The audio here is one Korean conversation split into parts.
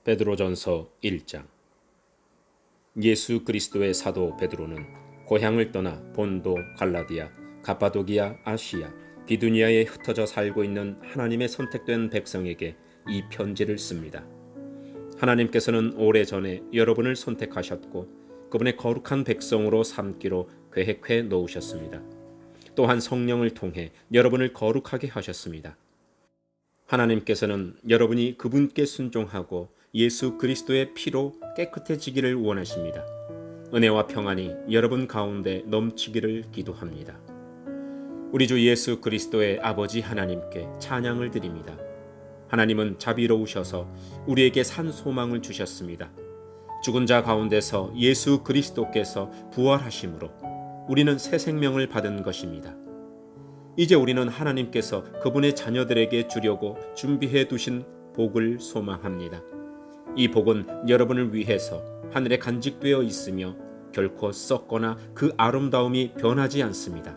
베드로전서 1장. 예수 그리스도의 사도 베드로는 고향을 떠나 본도, 갈라디아, 갑바도기아, 아시아, 비두니아에 흩어져 살고 있는 하나님의 선택된 백성에게 이 편지를 씁니다. 하나님께서는 오래전에 여러분을 선택하셨고 그분의 거룩한 백성으로 삼기로 계획해 놓으셨습니다. 또한 성령을 통해 여러분을 거룩하게 하셨습니다. 하나님께서는 여러분이 그분께 순종하고 예수 그리스도의 피로 깨끗해지기를 원하십니다. 은혜와 평안이 여러분 가운데 넘치기를 기도합니다. 우리 주 예수 그리스도의 아버지 하나님께 찬양을 드립니다. 하나님은 자비로우셔서 우리에게 산 소망을 주셨습니다. 죽은 자 가운데서 예수 그리스도께서 부활하심으로 우리는 새 생명을 받은 것입니다. 이제 우리는 하나님께서 그분의 자녀들에게 주려고 준비해 두신 복을 소망합니다. 이 복은 여러분을 위해서 하늘에 간직되어 있으며 결코 썩거나 그 아름다움이 변하지 않습니다.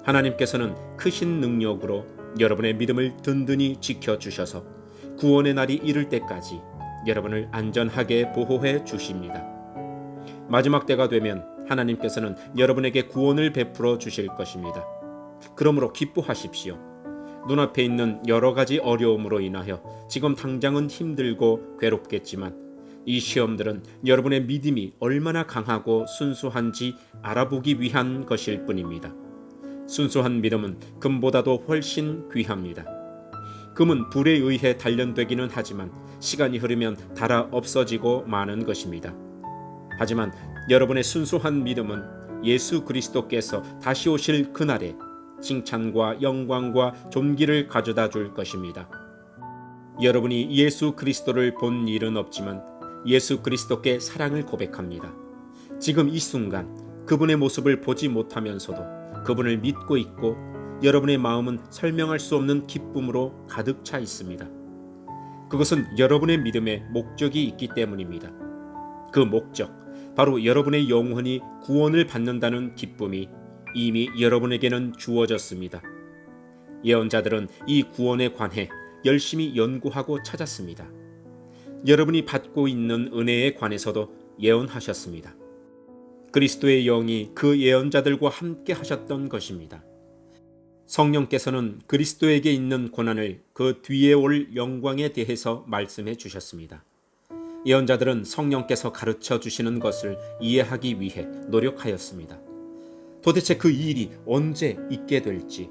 하나님께서는 크신 능력으로 여러분의 믿음을 든든히 지켜주셔서 구원의 날이 이를 때까지 여러분을 안전하게 보호해 주십니다. 마지막 때가 되면 하나님께서는 여러분에게 구원을 베풀어 주실 것입니다. 그러므로 기뻐하십시오. 눈앞에 있는 여러 가지 어려움으로 인하여 지금 당장은 힘들고 괴롭겠지만 이 시험들은 여러분의 믿음이 얼마나 강하고 순수한지 알아보기 위한 것일 뿐입니다. 순수한 믿음은 금보다도 훨씬 귀합니다. 금은 불에 의해 단련되기는 하지만 시간이 흐르면 닳아 없어지고 마는 것입니다. 하지만 여러분의 순수한 믿음은 예수 그리스도께서 다시 오실 그날에 칭찬과 영광과 존귀를 가져다 줄 것입니다. 여러분이 예수 그리스도를 본 일은 없지만 예수 그리스도께 사랑을 고백합니다. 지금 이 순간 그분의 모습을 보지 못하면서도 그분을 믿고 있고 여러분의 마음은 설명할 수 없는 기쁨으로 가득 차 있습니다. 그것은 여러분의 믿음에 목적이 있기 때문입니다. 그 목적, 바로 여러분의 영혼이 구원을 받는다는 기쁨이 이미 여러분에게는 주어졌습니다. 예언자들은 이 구원에 관해 열심히 연구하고 찾았습니다. 여러분이 받고 있는 은혜에 관해서도 예언하셨습니다. 그리스도의 영이 그 예언자들과 함께 하셨던 것입니다. 성령께서는 그리스도에게 있는 고난을 그 뒤에 올 영광에 대해서 말씀해 주셨습니다. 예언자들은 성령께서 가르쳐 주시는 것을 이해하기 위해 노력하였습니다. 도대체 그 일이 언제 있게 될지,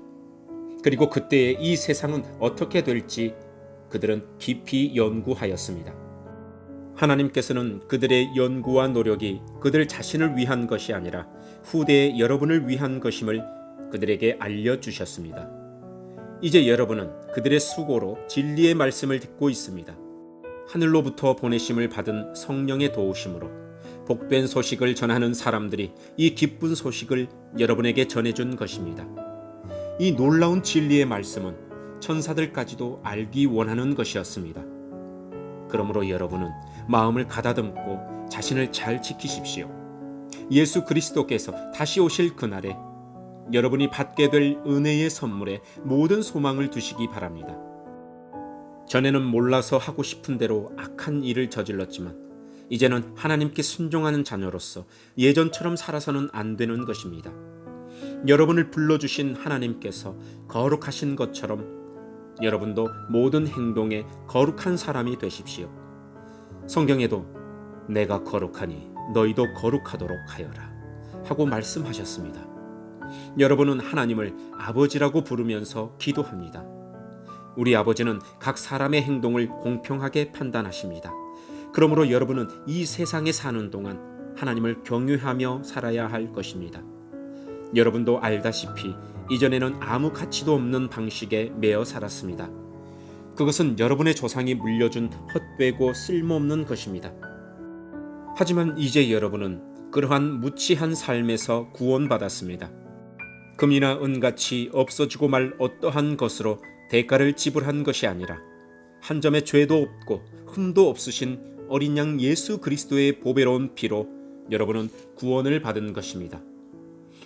그리고 그때의 이 세상은 어떻게 될지 그들은 깊이 연구하였습니다. 하나님께서는 그들의 연구와 노력이 그들 자신을 위한 것이 아니라 후대의 여러분을 위한 것임을 그들에게 알려주셨습니다. 이제 여러분은 그들의 수고로 진리의 말씀을 듣고 있습니다. 하늘로부터 보내심을 받은 성령의 도우심으로 복된 소식을 전하는 사람들이 이 기쁜 소식을 여러분에게 전해준 것입니다. 이 놀라운 진리의 말씀은 천사들까지도 알기 원하는 것이었습니다. 그러므로 여러분은 마음을 가다듬고 자신을 잘 지키십시오. 예수 그리스도께서 다시 오실 그날에 여러분이 받게 될 은혜의 선물에 모든 소망을 두시기 바랍니다. 전에는 몰라서 하고 싶은 대로 악한 일을 저질렀지만 이제는 하나님께 순종하는 자녀로서 예전처럼 살아서는 안 되는 것입니다. 여러분을 불러주신 하나님께서 거룩하신 것처럼 여러분도 모든 행동에 거룩한 사람이 되십시오. 성경에도 내가 거룩하니 너희도 거룩하도록 하여라 하고 말씀하셨습니다. 여러분은 하나님을 아버지라고 부르면서 기도합니다. 우리 아버지는 각 사람의 행동을 공평하게 판단하십니다. 그러므로 여러분은 이 세상에 사는 동안 하나님을 경외하며 살아야 할 것입니다. 여러분도 알다시피 이전에는 아무 가치도 없는 방식에 매여 살았습니다. 그것은 여러분의 조상이 물려준 헛되고 쓸모없는 것입니다. 하지만 이제 여러분은 그러한 무치한 삶에서 구원받았습니다. 금이나 은같이 없어지고 말 어떠한 것으로 대가를 지불한 것이 아니라 한 점의 죄도 없고 흠도 없으신 어린 양 예수 그리스도의 보배로운 피로 여러분은 구원을 받은 것입니다.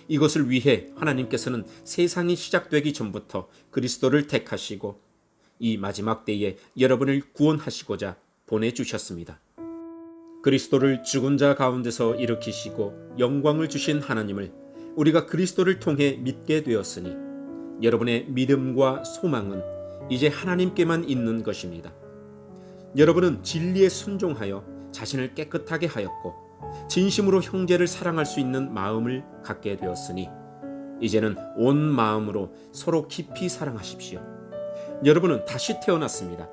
이것을 위해 하나님께서는 세상이 시작되기 전부터 그리스도를 택하시고 이 마지막 때에 여러분을 구원하시고자 보내주셨습니다. 그리스도를 죽은 자 가운데서 일으키시고 영광을 주신 하나님을 우리가 그리스도를 통해 믿게 되었으니 여러분의 믿음과 소망은 이제 하나님께만 있는 것입니다. 여러분은 진리에 순종하여 자신을 깨끗하게 하였고 진심으로 형제를 사랑할 수 있는 마음을 갖게 되었으니 이제는 온 마음으로 서로 깊이 사랑하십시오. 여러분은 다시 태어났습니다.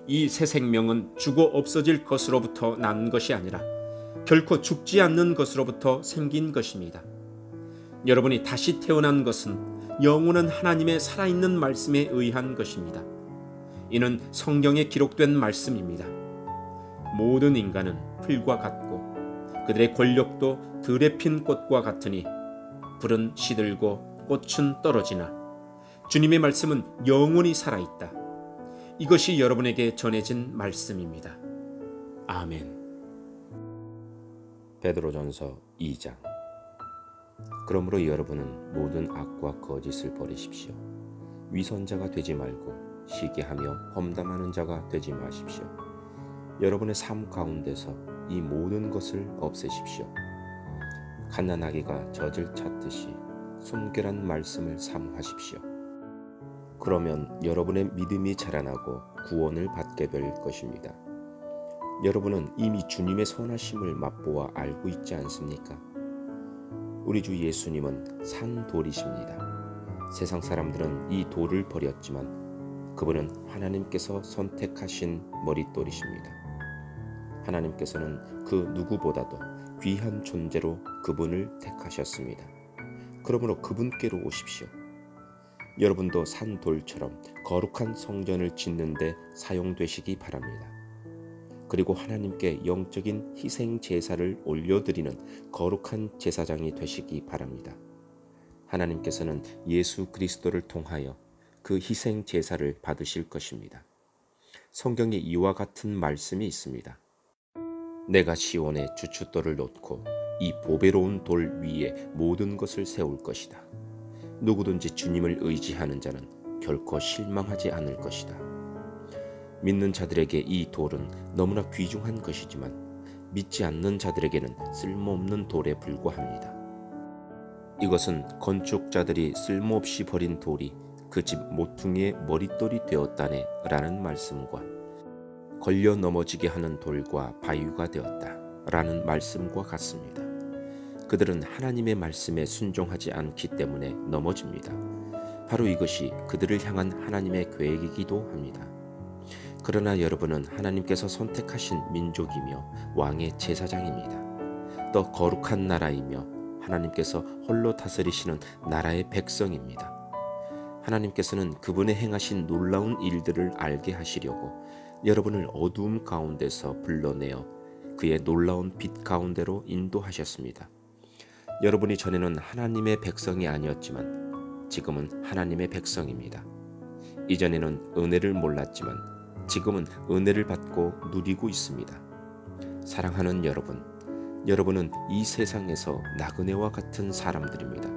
이 새 생명은 죽어 없어질 것으로부터 난 것이 아니라 결코 죽지 않는 것으로부터 생긴 것입니다. 여러분이 다시 태어난 것은 영원한 하나님의 살아있는 말씀에 의한 것입니다. 이는 성경에 기록된 말씀입니다. 모든 인간은 풀과 같고 그들의 권력도 들에 핀 꽃과 같으니 불은 시들고 꽃은 떨어지나 주님의 말씀은 영원히 살아있다. 이것이 여러분에게 전해진 말씀입니다. 아멘. 베드로전서 2장. 그러므로 여러분은 모든 악과 거짓을 버리십시오. 위선자가 되지 말고 시기하며 험담하는 자가 되지 마십시오. 여러분의 삶 가운데서 이 모든 것을 없애십시오. 갓난아기가 젖을 찾듯이 순결한 말씀을 사모하십시오. 그러면 여러분의 믿음이 자라나고 구원을 받게 될 것입니다. 여러분은 이미 주님의 선하심을 맛보아 알고 있지 않습니까? 우리 주 예수님은 산 돌이십니다. 세상 사람들은 이 돌을 버렸지만 그분은 하나님께서 선택하신 머릿돌이십니다. 하나님께서는 그 누구보다도 귀한 존재로 그분을 택하셨습니다. 그러므로 그분께로 오십시오. 여러분도 산돌처럼 거룩한 성전을 짓는 데 사용되시기 바랍니다. 그리고 하나님께 영적인 희생 제사를 올려드리는 거룩한 제사장이 되시기 바랍니다. 하나님께서는 예수 그리스도를 통하여 그 희생 제사를 받으실 것입니다. 성경에 이와 같은 말씀이 있습니다. 내가 시온에 주춧돌을 놓고 이 보배로운 돌 위에 모든 것을 세울 것이다. 누구든지 주님을 의지하는 자는 결코 실망하지 않을 것이다. 믿는 자들에게 이 돌은 너무나 귀중한 것이지만 믿지 않는 자들에게는 쓸모없는 돌에 불과합니다. 이것은 건축자들이 쓸모없이 버린 돌이 그 집 모퉁이의 머릿돌이 되었다네 라는 말씀과 걸려 넘어지게 하는 돌과 바위가 되었다 라는 말씀과 같습니다. 그들은 하나님의 말씀에 순종하지 않기 때문에 넘어집니다. 바로 이것이 그들을 향한 하나님의 계획이기도 합니다. 그러나 여러분은 하나님께서 선택하신 민족이며 왕의 제사장입니다. 또 거룩한 나라이며 하나님께서 홀로 다스리시는 나라의 백성입니다. 하나님께서는 그분의 행하신 놀라운 일들을 알게 하시려고 여러분을 어두움 가운데서 불러내어 그의 놀라운 빛 가운데로 인도하셨습니다. 여러분이 전에는 하나님의 백성이 아니었지만 지금은 하나님의 백성입니다. 이전에는 은혜를 몰랐지만 지금은 은혜를 받고 누리고 있습니다. 사랑하는 여러분은 이 세상에서 나그네와 같은 사람들입니다.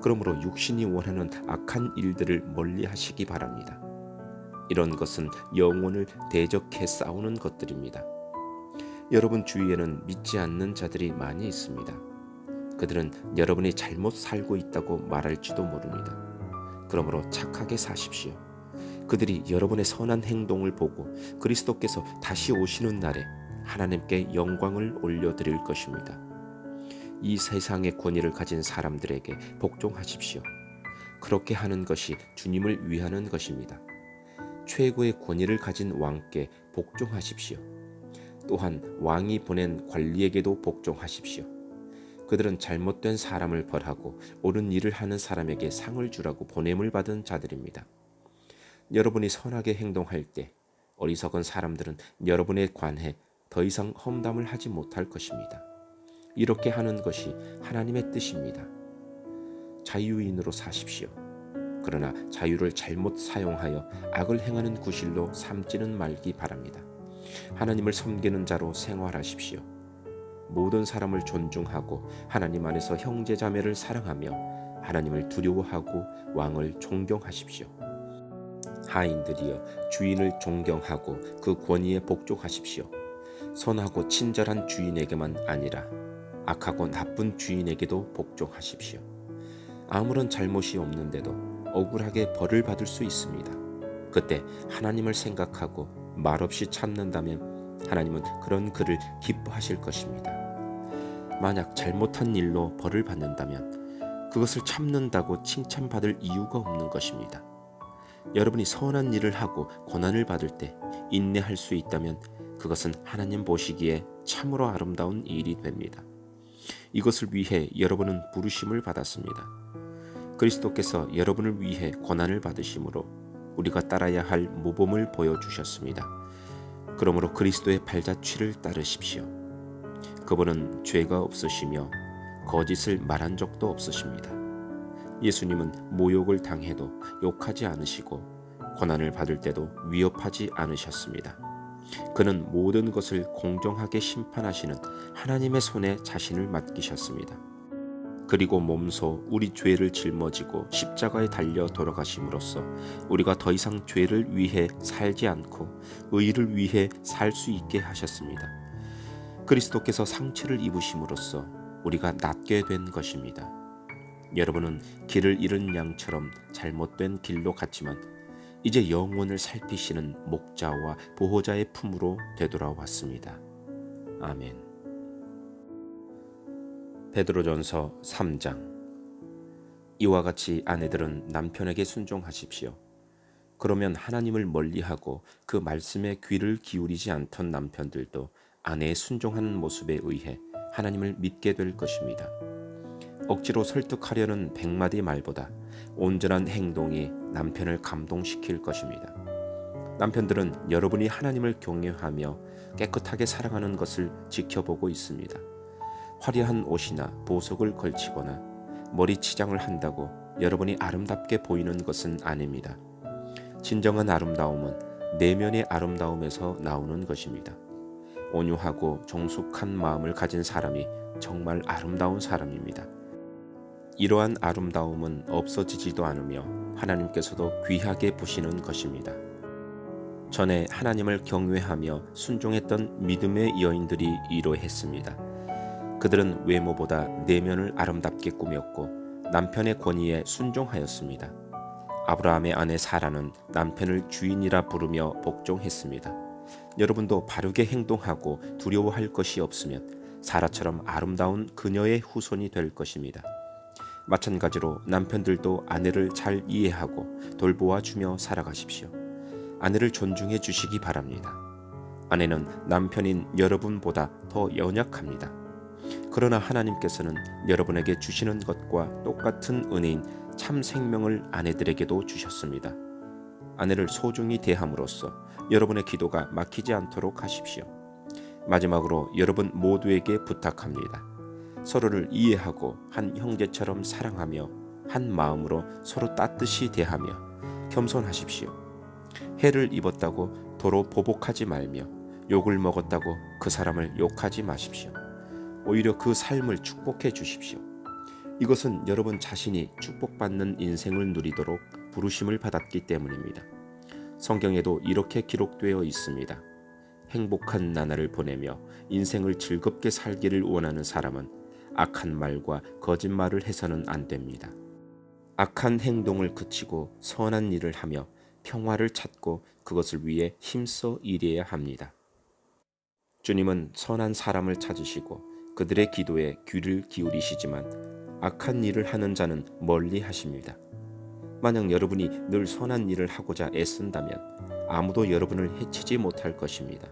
그러므로 육신이 원하는 악한 일들을 멀리 하시기 바랍니다. 이런 것은 영혼을 대적해 싸우는 것들입니다. 여러분 주위에는 믿지 않는 자들이 많이 있습니다. 그들은 여러분이 잘못 살고 있다고 말할지도 모릅니다. 그러므로 착하게 사십시오. 그들이 여러분의 선한 행동을 보고 그리스도께서 다시 오시는 날에 하나님께 영광을 올려드릴 것입니다. 이 세상의 권위를 가진 사람들에게 복종하십시오. 그렇게 하는 것이 주님을 위하는 것입니다. 최고의 권위를 가진 왕께 복종하십시오. 또한 왕이 보낸 관리에게도 복종하십시오. 그들은 잘못된 사람을 벌하고 옳은 일을 하는 사람에게 상을 주라고 보냄을 받은 자들입니다. 여러분이 선하게 행동할 때 어리석은 사람들은 여러분에 관해 더 이상 험담을 하지 못할 것입니다. 이렇게 하는 것이 하나님의 뜻입니다. 자유인으로 사십시오. 그러나 자유를 잘못 사용하여 악을 행하는 구실로 삼지는 말기 바랍니다. 하나님을 섬기는 자로 생활하십시오. 모든 사람을 존중하고 하나님 안에서 형제자매를 사랑하며 하나님을 두려워하고 왕을 존경하십시오. 하인들이여 주인을 존경하고 그 권위에 복종하십시오. 선하고 친절한 주인에게만 아니라 악하고 나쁜 주인에게도 복종하십시오. 아무런 잘못이 없는데도 억울하게 벌을 받을 수 있습니다. 그때 하나님을 생각하고 말없이 참는다면 하나님은 그런 그를 기뻐하실 것입니다. 만약 잘못한 일로 벌을 받는다면 그것을 참는다고 칭찬받을 이유가 없는 것입니다. 여러분이 선한 일을 하고 고난을 받을 때 인내할 수 있다면 그것은 하나님 보시기에 참으로 아름다운 일이 됩니다. 이것을 위해 여러분은 부르심을 받았습니다. 그리스도께서 여러분을 위해 고난을 받으심으로 우리가 따라야 할 모범을 보여주셨습니다. 그러므로 그리스도의 발자취를 따르십시오. 그분은 죄가 없으시며 거짓을 말한 적도 없으십니다. 예수님은 모욕을 당해도 욕하지 않으시고 고난을 받을 때도 위협하지 않으셨습니다. 그는 모든 것을 공정하게 심판하시는 하나님의 손에 자신을 맡기셨습니다. 그리고 몸소 우리 죄를 짊어지고 십자가에 달려 돌아가심으로써 우리가 더 이상 죄를 위해 살지 않고 의를 위해 살 수 있게 하셨습니다. 그리스도께서 상처를 입으심으로써 우리가 낫게 된 것입니다. 여러분은 길을 잃은 양처럼 잘못된 길로 갔지만 이제 영혼을 살피시는 목자와 보호자의 품으로 되돌아왔습니다. 아멘. 베드로전서 3장. 이와 같이 아내들은 남편에게 순종하십시오. 그러면 하나님을 멀리하고 그 말씀에 귀를 기울이지 않던 남편들도 아내의 순종하는 모습에 의해 하나님을 믿게 될 것입니다. 억지로 설득하려는 100마디 말보다 온전한 행동이 남편을 감동시킬 것입니다. 남편들은 여러분이 하나님을 경외하며 깨끗하게 살아가는 것을 지켜보고 있습니다. 화려한 옷이나 보석을 걸치거나 머리 치장을 한다고 여러분이 아름답게 보이는 것은 아닙니다. 진정한 아름다움은 내면의 아름다움에서 나오는 것입니다. 온유하고 정숙한 마음을 가진 사람이 정말 아름다운 사람입니다. 이러한 아름다움은 없어지지도 않으며 하나님께서도 귀하게 보시는 것입니다. 전에 하나님을 경외하며 순종했던 믿음의 여인들이 이러했습니다. 그들은 외모보다 내면을 아름답게 꾸몄고 남편의 권위에 순종하였습니다. 아브라함의 아내 사라는 남편을 주인이라 부르며 복종했습니다. 여러분도 바르게 행동하고 두려워할 것이 없으면 사라처럼 아름다운 그녀의 후손이 될 것입니다. 마찬가지로 남편들도 아내를 잘 이해하고 돌보아 주며 살아가십시오. 아내를 존중해 주시기 바랍니다. 아내는 남편인 여러분보다 더 연약합니다. 그러나 하나님께서는 여러분에게 주시는 것과 똑같은 은혜인 참 생명을 아내들에게도 주셨습니다. 아내를 소중히 대함으로써 여러분의 기도가 막히지 않도록 하십시오. 마지막으로 여러분 모두에게 부탁합니다. 서로를 이해하고 한 형제처럼 사랑하며 한 마음으로 서로 따뜻이 대하며 겸손하십시오. 해를 입었다고 도로 보복하지 말며 욕을 먹었다고 그 사람을 욕하지 마십시오. 오히려 그 삶을 축복해 주십시오. 이것은 여러분 자신이 축복받는 인생을 누리도록 부르심을 받았기 때문입니다. 성경에도 이렇게 기록되어 있습니다. 행복한 나날을 보내며 인생을 즐겁게 살기를 원하는 사람은 악한 말과 거짓말을 해서는 안 됩니다. 악한 행동을 그치고 선한 일을 하며 평화를 찾고 그것을 위해 힘써 일해야 합니다. 주님은 선한 사람을 찾으시고 그들의 기도에 귀를 기울이시지만 악한 일을 하는 자는 멀리 하십니다. 만약 여러분이 늘 선한 일을 하고자 애쓴다면 아무도 여러분을 해치지 못할 것입니다.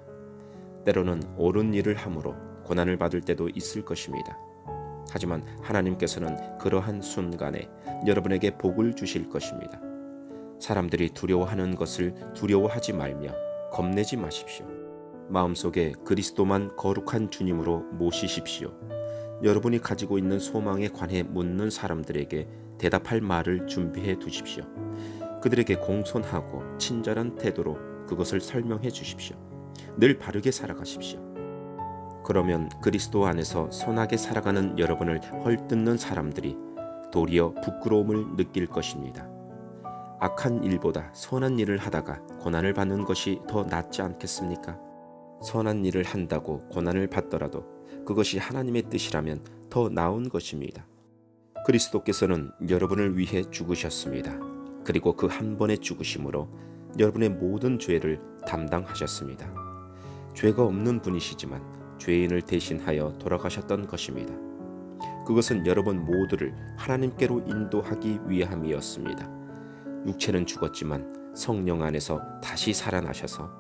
때로는 옳은 일을 함으로 고난을 받을 때도 있을 것입니다. 하지만 하나님께서는 그러한 순간에 여러분에게 복을 주실 것입니다. 사람들이 두려워하는 것을 두려워하지 말며 겁내지 마십시오. 마음속에 그리스도만 거룩한 주님으로 모시십시오. 여러분이 가지고 있는 소망에 관해 묻는 사람들에게 대답할 말을 준비해 두십시오. 그들에게 공손하고 친절한 태도로 그것을 설명해 주십시오. 늘 바르게 살아가십시오. 그러면 그리스도 안에서 선하게 살아가는 여러분을 헐뜯는 사람들이 도리어 부끄러움을 느낄 것입니다. 악한 일보다 선한 일을 하다가 고난을 받는 것이 더 낫지 않겠습니까? 선한 일을 한다고 고난을 받더라도 그것이 하나님의 뜻이라면 더 나은 것입니다. 그리스도께서는 여러분을 위해 죽으셨습니다. 그리고 그 한 번의 죽으심으로 여러분의 모든 죄를 담당하셨습니다. 죄가 없는 분이시지만 죄인을 대신하여 돌아가셨던 것입니다. 그것은 여러분 모두를 하나님께로 인도하기 위함이었습니다. 육체는 죽었지만 성령 안에서 다시 살아나셔서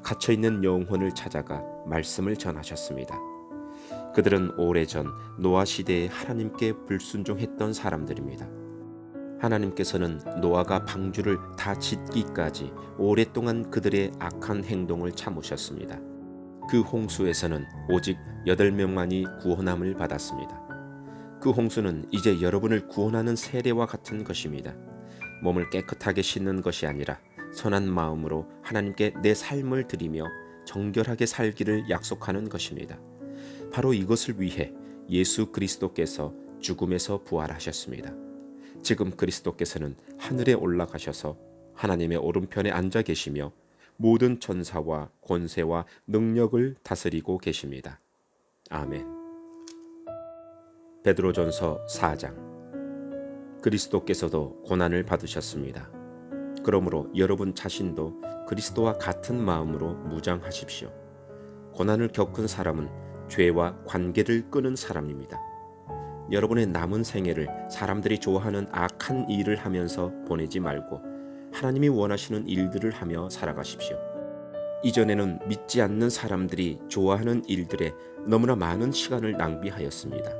갇혀있는 영혼을 찾아가 말씀을 전하셨습니다. 그들은 오래전 노아 시대에 하나님께 불순종했던 사람들입니다. 하나님께서는 노아가 방주를 다 짓기까지 오랫동안 그들의 악한 행동을 참으셨습니다. 그 홍수에서는 오직 8명만이 구원함을 받았습니다. 그 홍수는 이제 여러분을 구원하는 세례와 같은 것입니다. 몸을 깨끗하게 씻는 것이 아니라 선한 마음으로 하나님께 내 삶을 드리며 정결하게 살기를 약속하는 것입니다. 바로 이것을 위해 예수 그리스도께서 죽음에서 부활하셨습니다. 지금 그리스도께서는 하늘에 올라가셔서 하나님의 오른편에 앉아 계시며 모든 천사와 권세와 능력을 다스리고 계십니다. 아멘. 베드로전서 4장. 그리스도께서도 고난을 받으셨습니다. 그러므로 여러분 자신도 그리스도와 같은 마음으로 무장하십시오. 고난을 겪은 사람은 죄와 관계를 끄는 사람입니다. 여러분의 남은 생애를 사람들이 좋아하는 악한 일을 하면서 보내지 말고 하나님이 원하시는 일들을 하며 살아가십시오. 이전에는 믿지 않는 사람들이 좋아하는 일들에 너무나 많은 시간을 낭비하였습니다.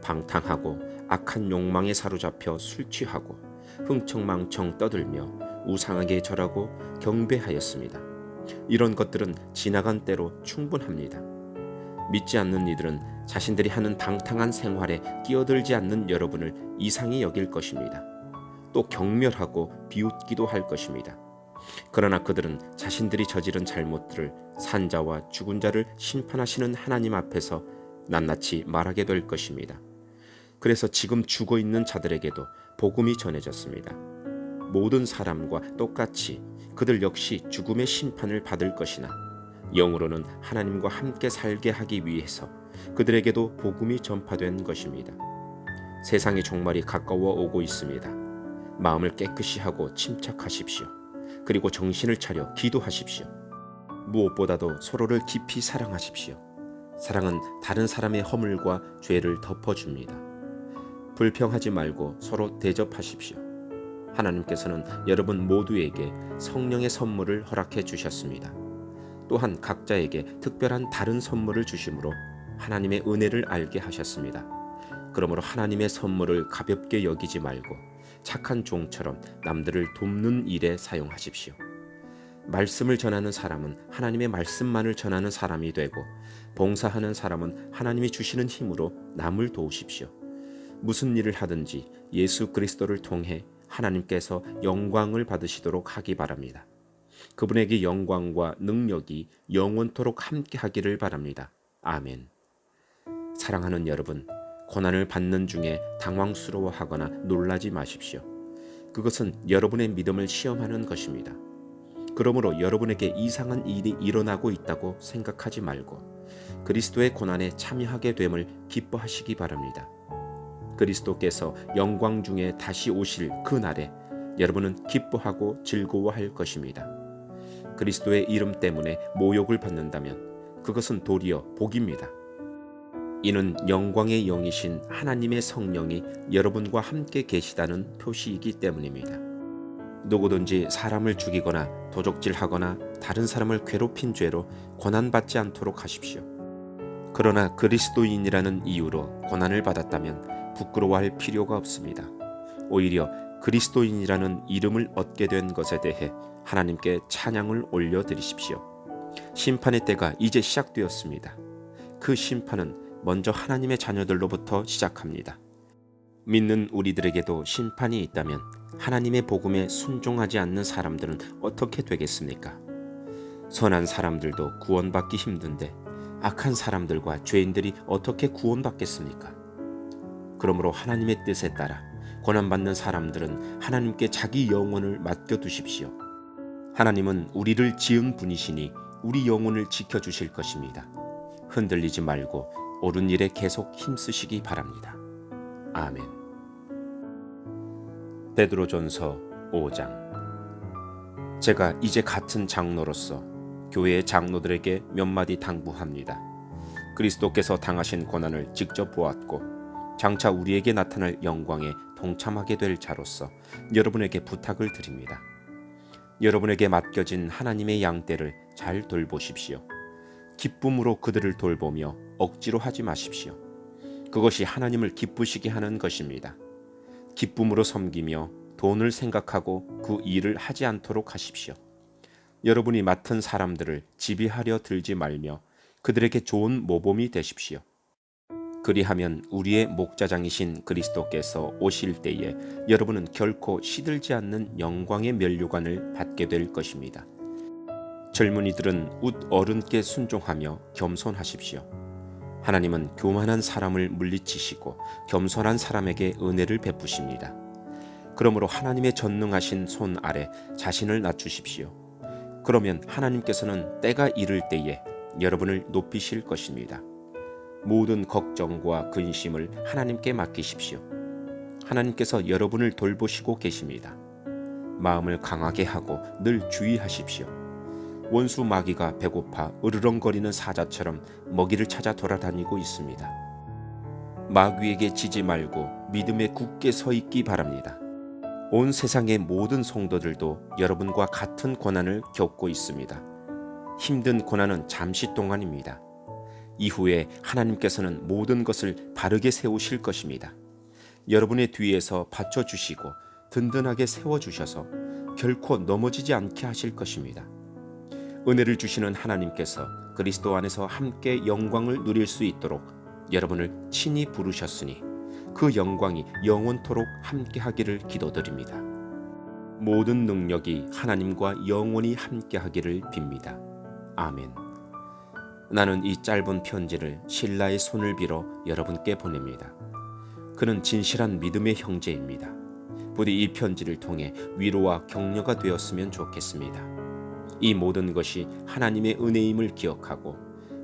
방탕하고 악한 욕망에 사로잡혀 술 취하고 흥청망청 떠들며 우상하게 절하고 경배하였습니다. 이런 것들은 지나간 때로 충분합니다. 믿지 않는 이들은 자신들이 하는 방탕한 생활에 끼어들지 않는 여러분을 이상히 여길 것입니다. 또 경멸하고 비웃기도 할 것입니다. 그러나 그들은 자신들이 저지른 잘못들을 산자와 죽은 자를 심판하시는 하나님 앞에서 낱낱이 말하게 될 것입니다. 그래서 지금 죽어 있는 자들에게도 복음이 전해졌습니다. 모든 사람과 똑같이 그들 역시 죽음의 심판을 받을 것이나 영으로는 하나님과 함께 살게 하기 위해서 그들에게도 복음이 전파된 것입니다. 세상의 종말이 가까워 오고 있습니다. 마음을 깨끗이 하고 침착하십시오. 그리고 정신을 차려 기도하십시오. 무엇보다도 서로를 깊이 사랑하십시오. 사랑은 다른 사람의 허물과 죄를 덮어줍니다. 불평하지 말고 서로 대접하십시오. 하나님께서는 여러분 모두에게 성령의 선물을 허락해 주셨습니다. 또한 각자에게 특별한 다른 선물을 주심으로 하나님의 은혜를 알게 하셨습니다. 그러므로 하나님의 선물을 가볍게 여기지 말고 착한 종처럼 남들을 돕는 일에 사용하십시오. 말씀을 전하는 사람은 하나님의 말씀만을 전하는 사람이 되고 봉사하는 사람은 하나님이 주시는 힘으로 남을 도우십시오. 무슨 일을 하든지 예수 그리스도를 통해 하나님께서 영광을 받으시도록 하기 바랍니다. 그분에게 영광과 능력이 영원토록 함께 하기를 바랍니다. 아멘. 사랑하는 여러분, 고난을 받는 중에 당황스러워하거나 놀라지 마십시오. 그것은 여러분의 믿음을 시험하는 것입니다. 그러므로 여러분에게 이상한 일이 일어나고 있다고 생각하지 말고 그리스도의 고난에 참여하게 됨을 기뻐하시기 바랍니다. 그리스도께서 영광 중에 다시 오실 그 날에 여러분은 기뻐하고 즐거워할 것입니다. 그리스도의 이름 때문에 모욕을 받는다면 그것은 도리어 복입니다. 이는 영광의 영이신 하나님의 성령이 여러분과 함께 계시다는 표시이기 때문입니다. 누구든지 사람을 죽이거나 도적질하거나 다른 사람을 괴롭힌 죄로 고난받지 않도록 하십시오. 그러나 그리스도인이라는 이유로 고난을 받았다면 부끄러워할 필요가 없습니다. 오히려 그리스도인이라는 이름을 얻게 된 것에 대해 하나님께 찬양을 올려드리십시오. 심판의 때가 이제 시작되었습니다. 그 심판은 먼저 하나님의 자녀들로부터 시작합니다. 믿는 우리들에게도 심판이 있다면 하나님의 복음에 순종하지 않는 사람들은 어떻게 되겠습니까? 선한 사람들도 구원받기 힘든데 악한 사람들과 죄인들이 어떻게 구원받겠습니까? 그러므로 하나님의 뜻에 따라 고난받는 사람들은 하나님께 자기 영혼을 맡겨두십시오. 하나님은 우리를 지은 분이시니 우리 영혼을 지켜주실 것입니다. 흔들리지 말고 옳은 일에 계속 힘쓰시기 바랍니다. 아멘. 베드로전서 5장. 제가 이제 같은 장로로서 교회의 장로들에게 몇 마디 당부합니다. 그리스도께서 당하신 고난을 직접 보았고 장차 우리에게 나타날 영광에 동참하게 될 자로서 여러분에게 부탁을 드립니다. 여러분에게 맡겨진 하나님의 양떼를 잘 돌보십시오. 기쁨으로 그들을 돌보며 억지로 하지 마십시오. 그것이 하나님을 기쁘시게 하는 것입니다. 기쁨으로 섬기며 돈을 생각하고 그 일을 하지 않도록 하십시오. 여러분이 맡은 사람들을 지배하려 들지 말며 그들에게 좋은 모범이 되십시오. 그리하면 우리의 목자장이신 그리스도께서 오실 때에 여러분은 결코 시들지 않는 영광의 면류관을 받게 될 것입니다. 젊은이들은 웃 어른께 순종하며 겸손하십시오. 하나님은 교만한 사람을 물리치시고 겸손한 사람에게 은혜를 베푸십니다. 그러므로 하나님의 전능하신 손 아래 자신을 낮추십시오. 그러면 하나님께서는 때가 이를 때에 여러분을 높이실 것입니다. 모든 걱정과 근심을 하나님께 맡기십시오. 하나님께서 여러분을 돌보시고 계십니다. 마음을 강하게 하고 늘 주의하십시오. 원수 마귀가 배고파 으르렁거리는 사자처럼 먹이를 찾아 돌아다니고 있습니다. 마귀에게 지지 말고 믿음에 굳게 서 있기 바랍니다. 온 세상의 모든 성도들도 여러분과 같은 고난을 겪고 있습니다. 힘든 고난은 잠시 동안입니다. 이후에 하나님께서는 모든 것을 바르게 세우실 것입니다. 여러분의 뒤에서 받쳐주시고 든든하게 세워주셔서 결코 넘어지지 않게 하실 것입니다. 은혜를 주시는 하나님께서 그리스도 안에서 함께 영광을 누릴 수 있도록 여러분을 친히 부르셨으니 그 영광이 영원토록 함께 하기를 기도드립니다. 모든 능력이 하나님과 영원히 함께 하기를 빕니다. 아멘. 나는 이 짧은 편지를 신라의 손을 빌어 여러분께 보냅니다. 그는 진실한 믿음의 형제입니다. 부디 이 편지를 통해 위로와 격려가 되었으면 좋겠습니다. 이 모든 것이 하나님의 은혜임을 기억하고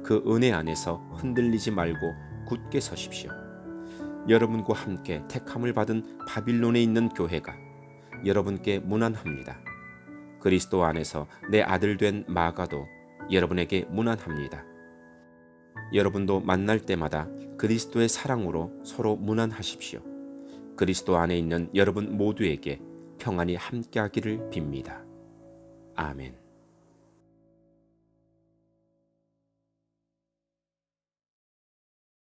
그 은혜 안에서 흔들리지 말고 굳게 서십시오. 여러분과 함께 택함을 받은 바빌론에 있는 교회가 여러분께 문안합니다. 그리스도 안에서 내 아들 된 마가도 여러분에게 문안합니다. 여러분도 만날 때마다 그리스도의 사랑으로 서로 문안하십시오. 그리스도 안에 있는 여러분 모두에게 평안이 함께하기를 빕니다. 아멘.